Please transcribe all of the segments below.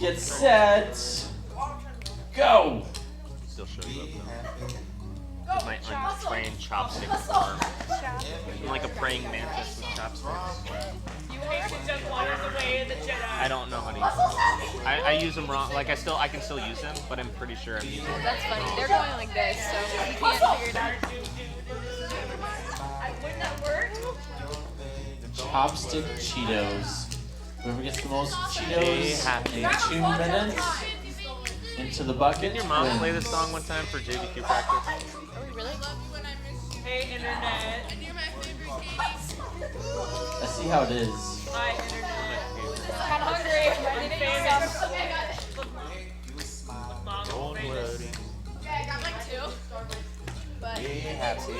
Get set. Go. Still show you up though. With my untrained chopstick form. I'm like a praying mantis with chopsticks. I don't know how to use them. I use them wrong. Like I can still use them, but I'm pretty sure I'm using them. That's funny. They're going like this, so you can't figure it out. Wouldn't that work? Chopstick Cheetos. Whoever gets the most Hey, Cheetos happy. in 2 minutes into the bucket. Didn't your mom wins. play this song one time for JVQ practice? Oh, really? Hey, internet. I see how it is. Hi, internet. I'm hungry. I need to eat some. Don't worry. Yeah, I got like 2. But Be happy.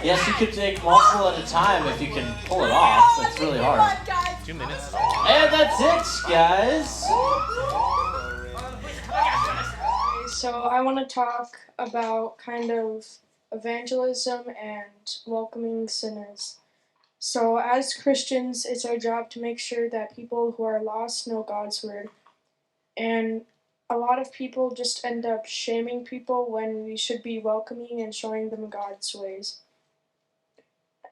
Yes, you could take multiple at a time if you can pull it off. That's really hard. 2 minutes. And that's it, guys. So I want to talk about kind of evangelism and welcoming sinners. So as Christians, it's our job to make sure that people who are lost know God's word. And a lot of people just end up shaming people when we should be welcoming and showing them God's ways.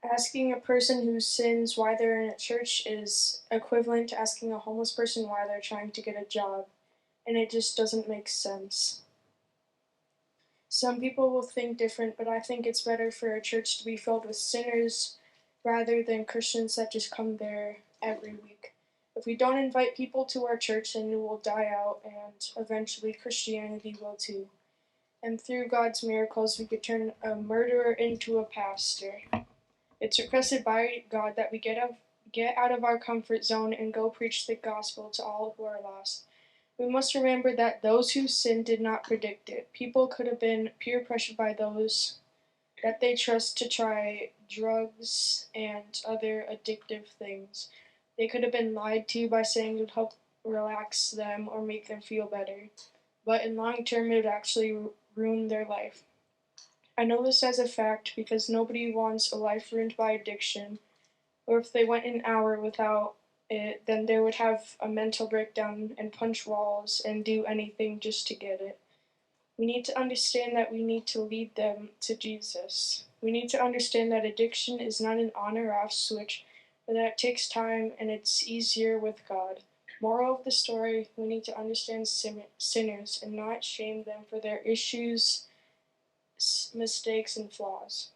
Asking a person who sins why they're in a church is equivalent to asking a homeless person why they're trying to get a job. And it just doesn't make sense. Some people will think different, but I think it's better for a church to be filled with sinners rather than Christians that just come there every week. If we don't invite people to our church, then it will die out, and eventually Christianity will too. And through God's miracles, we could turn a murderer into a pastor. It's requested by God that we get out of our comfort zone and go preach the gospel to all who are lost. We must remember that those who sin did not predict it. People could have been peer pressured by those that they trust to try drugs and other addictive things. They could have been lied to by saying it would help relax them or make them feel better. But in long term, it would actually ruin their life. I know this as a fact because nobody wants a life ruined by addiction, or if they went an hour without it, then they would have a mental breakdown and punch walls and do anything just to get it. We need to understand that we need to lead them to Jesus. We need to understand that addiction is not an on or off switch, but that it takes time and it's easier with God. Moral of the story, we need to understand sinners and not shame them for their issues, mistakes, and flaws.